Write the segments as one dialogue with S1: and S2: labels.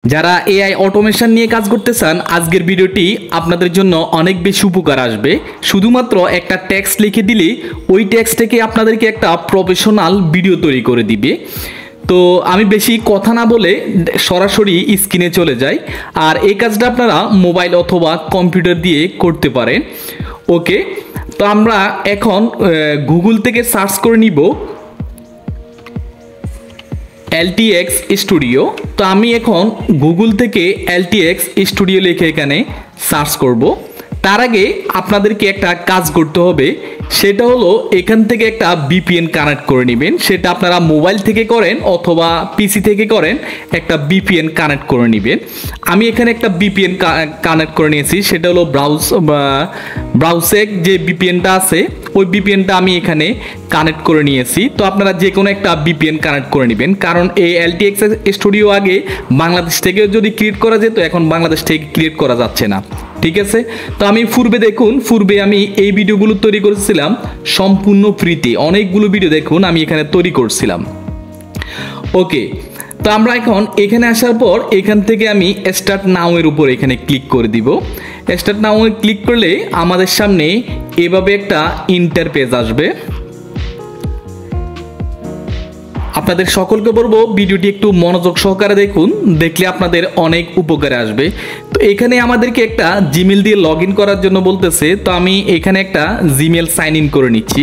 S1: যারা AI automation নিয়ে কাজ করতে চান আজকের ভিডিওটি আপনাদের জন্য অনেক বেশি উপকার আসবে। শুধুমাত্র একটা টেক্সট লিখে দিলে ওই টেক্সট থেকে আপনাদেরকে একটা প্রফেশনাল ভিডিও তৈরি করে দিবে। তো আমি বেশি কথা না বলে সরাসরি স্ক্রিনে চলে যাই, আর এই কাজটা আপনারা মোবাইল অথবা কম্পিউটার দিয়ে করতে পারেন। ওকে, তো আমরা এখন গুগল থেকে সার্চ করে নিব LTX স্টুডিও। তো আমি এখন গুগল থেকে LTX স্টুডিও লিখে এখানে সার্চ করব। তার আগে আপনাদেরকে একটা কাজ করতে হবে, সেটা হলো এখান থেকে একটা VPN কানেক্ট করে নেবেন। সেটা আপনারা মোবাইল থেকে করেন অথবা পিসি থেকে করেন, একটা VPN কানেক্ট করে নেবেন। আমি এখানে একটা VPN কানেক্ট করে নিয়েছি, সেটা হলো ব্রাউসেক যে VPNটা আছে ওই VPNটা আমি এখানে কানেক্ট করে নিয়েছি। তো আপনারা যে কোনো একটা VPN কানেক্ট করে নেবেন, কারণ এই LTX স্টুডিও আগে বাংলাদেশ থেকে যদি ক্রিয়েট করা যেত, এখন বাংলাদেশ থেকে ক্রিয়েট করা যাচ্ছে না। ঠিক আছে, তো আমি পূর্বে আমি এই ভিডিওগুলো তৈরি করেছিলাম সম্পূর্ণ ফ্রিতে। অনেকগুলো ভিডিও দেখুন আমি এখানে তৈরি করছিলাম। ওকে, তো আমরা এখন এখানে আসার পর এখান থেকে আমি স্টার্ট নাও এর উপর এখানে ক্লিক করে দিব। স্টার্ট নাও এ ক্লিক করলে আমাদের সামনে এভাবে একটা ইন্টারপেজ আসবে। আপনাদের সকলকে বলবো ভিডিওটি একটু মনোযোগ সহকারে দেখুন, দেখলে আপনাদের অনেক উপকারে আসবে। তো এখানে আমাদেরকে একটা জিমেল দিয়ে লগ ইন করার জন্য বলতেছে, তো আমি এখানে একটা জিমেল সাইন ইন করে নিচ্ছি।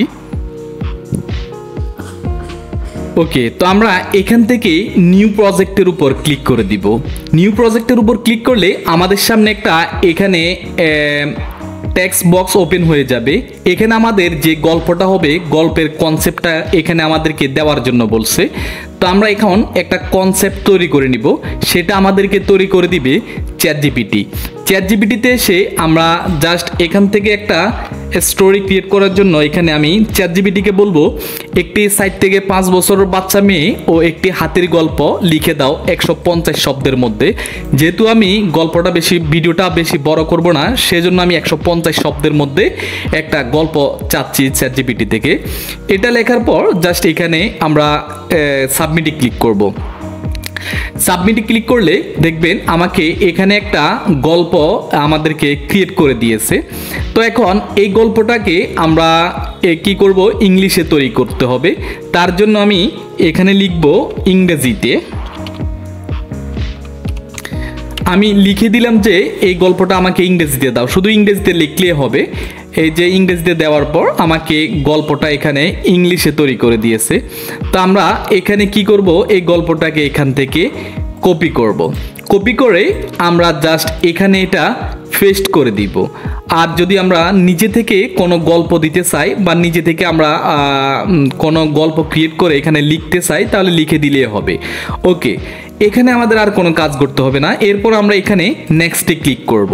S1: ওকে, তো আমরা এখান থেকে নিউ প্রজেক্টের উপর ক্লিক করে দিব। নিউ প্রজেক্টের উপর ক্লিক করলে আমাদের সামনে একটা এখানে টেক্সট বক্স ওপেন হয়ে যাবে। এখানে আমাদের যে গল্পটা হবে, গল্পের কনসেপ্টটা এখানে আমাদেরকে দেওয়ার জন্য বলছে। তো আমরা এখন একটা কনসেপ্ট তৈরি করে নিব, সেটা আমাদেরকে তৈরি করে দিবে চ্যাটজিপিটিতে এসে আমরা জাস্ট এখান থেকে একটা স্টোরি ক্রিয়েট করার জন্য এখানে আমি চ্যাটজিপিটিকে বলবো একটি সাইট থেকে 5 বছরের বাচ্চা মেয়ে ও একটি হাতির গল্প লিখে দাও 150 শব্দের মধ্যে। যেহেতু আমি ভিডিওটা বেশি বড় করব না, সেজন্য আমি 150 শব্দের মধ্যে একটা গল্প চাচ্ছি চ্যাটজিপিটি থেকে। এটা লেখার পর জাস্ট এখানে আমরা সাবমিটে ক্লিক করব। সাবমিটে ক্লিক করলে দেখবেন আমাকে এখানে একটা গল্প আমাদেরকে ক্রিয়েট করে দিয়েছে। তো এখন এই গল্পটাকে আমরা কি করব, ইংলিশে তৈরি করতে হবে। তার জন্য আমি এখানে লিখব ইংরেজিতে। আমি লিখে দিলাম যে এই গল্পটা আমাকে ইংরেজিতে দাও, শুধু ইংরেজিতে লিখলে হবে। এই যে ইংরেজিতে দেওয়ার পর আমাকে গল্পটা এখানে ইংলিশে তৈরি করে দিয়েছে। তো আমরা এখানে কি করব, এই গল্পটাকে এখান থেকে কপি করে আমরা জাস্ট এখানে এটা পেস্ট করে দিব। আর যদি আমরা নিজে থেকে কোনো গল্প দিতে চাই বা নিজে থেকে আমরা কোনো গল্প ক্রিয়েট করে এখানে লিখতে চাই, তাহলে লিখে দিলেই হবে। ওকে, এখানে আমাদের আর কোনো কাজ করতে হবে না। এরপর আমরা এখানে নেক্সটে ক্লিক করব।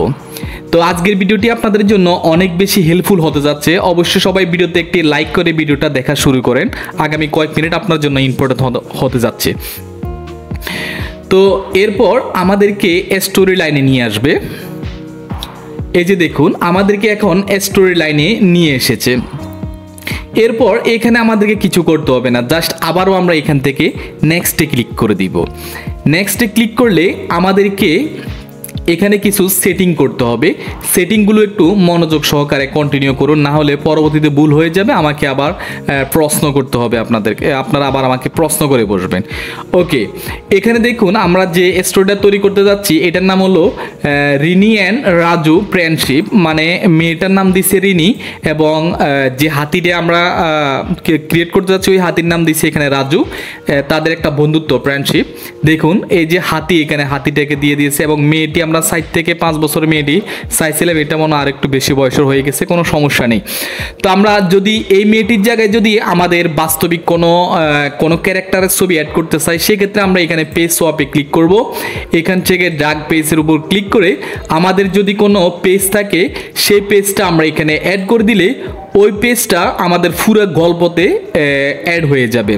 S1: তো আজকের ভিডিওটি আপনাদের জন্য অনেক বেশি হেল্পফুল হতে যাচ্ছে। অবশ্যই সবাই ভিডিওতে একটি লাইক করে ভিডিওটা দেখা শুরু করেন, আগামী কয়েক মিনিট আপনার জন্য ইম্পর্টেন্ট হতে যাচ্ছে। তো এরপর আমাদেরকে স্টোরি লাইনে নিয়ে আসবে। এই যে দেখুন আমাদেরকে এখন স্টোরি লাইনে নিয়ে এসেছে। এরপর এখানে আমাদেরকে কিছু করতে হবে না, জাস্ট আবারও আমরা এখান থেকে নেক্সটে ক্লিক করে দিব। নেক্সটে ক্লিক করলে আমাদেরকে এখানে কিছু সেটিং করতে হবে। সেটিংগুলো একটু মনোযোগ সহকারে কন্টিনিউ করুন, না হলে পরবর্তীতে ভুল হয়ে যাবে, আমাকে আবার প্রশ্ন করতে হবে আপনারা আবার আমাকে প্রশ্ন করে বসবেন। ওকে, এখানে দেখুন আমরা যে স্টোরিটা তৈরি করতে যাচ্ছি এটার নাম হলো রিনি অ্যান্ড রাজু ফ্রেন্ডশিপ। মানে মেয়েটার নাম দিচ্ছে রিনি এবং যে হাতিটা আমরা ক্রিয়েট করতে যাচ্ছি ওই হাতির নাম দিচ্ছে এখানে রাজু। তাদের একটা বন্ধুত্ব, ফ্রেন্ডশিপ। দেখুন এই যে এখানে হাতিটাকে দিয়ে দিয়েছে এবং মেয়েটি আমরা সাইট থেকে 5 বছরের মেয়েটি চাইছিলাম, এটা মনে আর একটু বেশি বয়সের হয়ে গেছে, কোনো সমস্যা নেই। তো আমরা যদি এই মেয়েটির জায়গায় যদি আমাদের বাস্তবিক কোনো ক্যারেক্টারের ছবি অ্যাড করতে চাই, সেক্ষেত্রে আমরা এখানে পেজ সোয়াপে ক্লিক করব। এখান থেকে ড্রাগ পেজের উপর ক্লিক করে আমাদের যদি কোনো পেজ থাকে সেই পেজটা আমরা এখানে অ্যাড করে দিলে ওই পেজটা আমাদের পুরো গল্পতে অ্যাড হয়ে যাবে।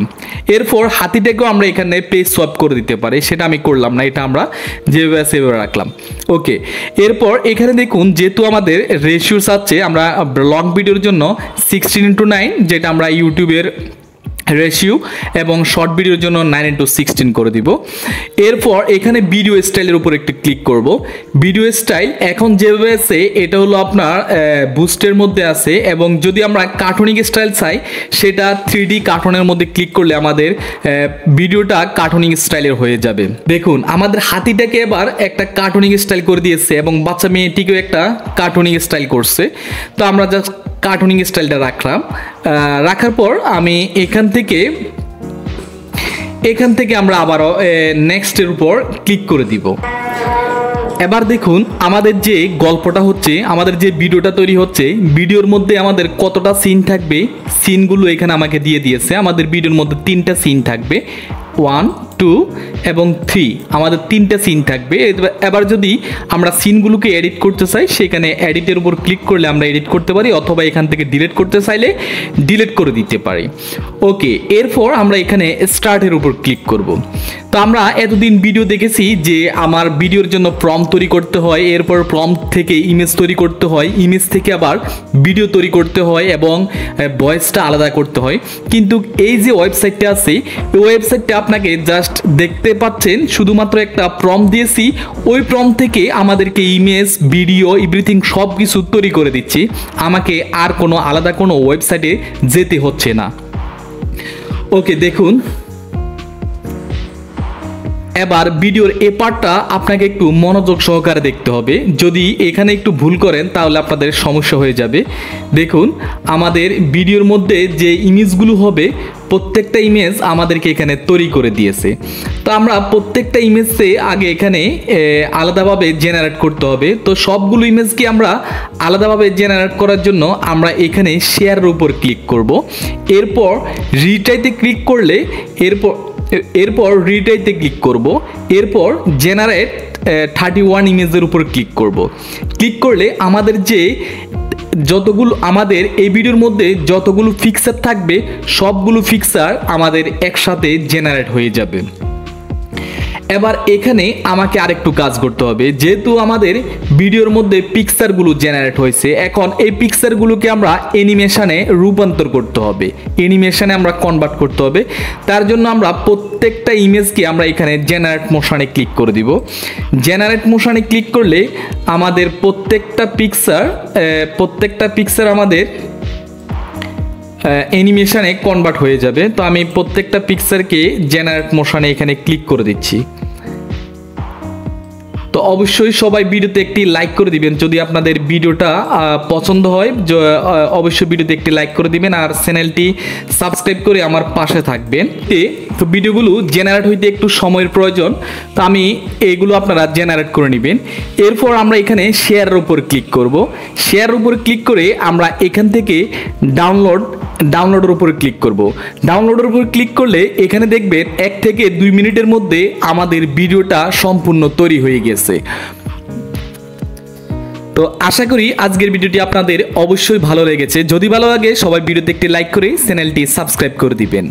S1: এরপর হাতিটাকেও আমরা এখানে পেজ সোয়াপ করে দিতে পারি, সেটা আমি করলাম না, এটা আমরা যেভাবে সেভাবে রাখলাম। ওকে, এরপর এখানে দেখুন যেহেতু আমাদের রেশিও চাচ্ছে আমরা লং ভিডিওর জন্য 16:9, যেটা আমরা ইউটিউবের রেশিও এবং শর্ট ভিডিওর জন্য 9:16 করে দিব। এরপর এখানে ভিডিও স্টাইলের উপর একটু ক্লিক করব। ভিডিও স্টাইল এখন যেভাবে আছে এটা হলো আপনার বুস্টের মধ্যে আছে, এবং যদি আমরা কার্টুনিক স্টাইল চাই সেটা 3D কার্টুনের মধ্যে ক্লিক করলে আমাদের ভিডিওটা কার্টুনিক স্টাইলের হয়ে যাবে। দেখুন আমাদের হাতিটাকে এবার একটা কার্টুনিক স্টাইল করে দিয়েছে এবং বাচ্চা মেয়েটিকেও একটা কার্টুনিক স্টাইল করছে। তো আমরা জাস্ট কার্টুনিং স্টাইলটা রাখার পর আমি এখান থেকে আমরা আবারও নেক্সটের উপর ক্লিক করে দিব। এবার দেখুন আমাদের যে গল্পটা হচ্ছে, আমাদের যে ভিডিওটা তৈরি হচ্ছে, ভিডিওর মধ্যে আমাদের কতটা সিন থাকবে, সিনগুলো এখানে আমাকে দিয়ে দিয়েছে। আমাদের ভিডিওর মধ্যে 3টা সিন থাকবে, 1, 2 এবং 3, আমাদের 3টা সিন থাকবে। এবার যদি আমরা সিনগুলোকে এডিট করতে চাই সেখানে এডিটের উপর ক্লিক করলে আমরা এডিট করতে পারি, অথবা এখান থেকে ডিলিট করতে চাইলে ডিলিট করে দিতে পারি। ওকে, এরপর আমরা এখানে স্টার্টের উপর ক্লিক করব। তো আমরা এতদিন ভিডিও দেখেছি যে আমার ভিডিওর জন্য প্রম্পট তৈরি করতে হয়, এরপর প্রম্পট থেকে ইমেজ তৈরি করতে হয়, ইমেজ থেকে আবার ভিডিও তৈরি করতে হয় এবং ভয়েসটা আলাদা করতে হয়। কিন্তু এই যে ওয়েবসাইটটা আছে এই ওয়েবসাইটটা আপনাকে জাস্ট দেখতে পাচ্ছেন শুধুমাত্র একটা প্রম্পট দিয়েছি, ওই প্রম্পট থেকে আমাদেরকে ইমেজ, ভিডিও, এভরিথিং সব কিছু তৈরি করে দিচ্ছে। আমাকে আর কোনো আলাদা কোনো ওয়েবসাইটে যেতে হচ্ছে না। ওকে, দেখুন এবার ভিডিওর এই পার্টটা আপনাকে একটু মনোযোগ সহকারে দেখতে হবে। যদি এখানে একটু ভুল করেন তাহলে আপনাদের সমস্যা হয়ে যাবে। দেখুন আমাদের ভিডিওর মধ্যে যে ইমেজগুলো হবে প্রত্যেকটা ইমেজ আমাদেরকে এখানে তৈরি করে দিয়েছে। তো আমরা প্রত্যেকটা ইমেজে আগে এখানে আলাদাভাবে জেনারেট করতে হবে। তো সবগুলো ইমেজকে আমরা আলাদাভাবে জেনারেট করার জন্য আমরা এখানে শেয়ারের উপর ক্লিক করব। এরপর রিটাইতে ক্লিক করলে এরপর রিটাইতে ক্লিক করব। এরপর জেনারেট 31 ইমেজের উপর ক্লিক করব। ক্লিক করলে আমাদের যে যতগুলো আমাদের এই ভিডিওর মধ্যে যতগুলো পিকচার থাকবে সবগুলো পিকচার আমাদের একসাথে জেনারেট হয়ে যাবে। এবার এখানে আমাকে আরেকটু কাজ করতে হবে, যেহেতু আমাদের ভিডিওর মধ্যে পিকচারগুলো জেনারেট হয়েছে, এখন এই পিকচারগুলোকে আমরা অ্যানিমেশনে রূপান্তর করতে হবে, অ্যানিমেশনে আমরা কনভার্ট করতে হবে। তার জন্য আমরা প্রত্যেকটা ইমেজকে আমরা এখানে জেনারেট মোশনে ক্লিক করে দিব। জেনারেট মোশনে ক্লিক করলে আমাদের প্রত্যেকটা পিকচার আমাদের অ্যানিমেশনে কনভার্ট হয়ে যাবে। তো আমি প্রত্যেকটা পিকচারকে জেনারেট মোশনে এখানে ক্লিক করে দিচ্ছি। তো অবশ্যই সবাই ভিডিওতে একটি লাইক করে দিবেন যদি আপনাদের ভিডিওটা পছন্দ হয়। অবশ্যই ভিডিওতে একটি লাইক করে দিবেন আর চ্যানেলটি সাবস্ক্রাইব করে আমার পাশে থাকবেন। তো ভিডিওগুলো জেনারেট হইতে একটু সময়ের প্রয়োজন, তো আমি এইগুলো আপনারা জেনারেট করে নেবেন। এরপর আমরা এখানে শেয়ারের উপর ক্লিক করব। শেয়ারের উপর ক্লিক করে আমরা এখান থেকে ডাউনলোডের উপর ক্লিক করব। ডাউনলোডের উপর ক্লিক করলে এখানে দেখবেন 1 থেকে 2 মিনিটের মধ্যে আমাদের ভিডিওটা সম্পূর্ণ তৈরি হয়ে গেছে। তো আশা করি আজকের ভিডিওটি আপনাদের অবশ্যই ভালো লেগেছে। যদি ভালো লাগে সবাই ভিডিওতে একটি লাইক করে চ্যানেলটি সাবস্ক্রাইব করে দিবেন।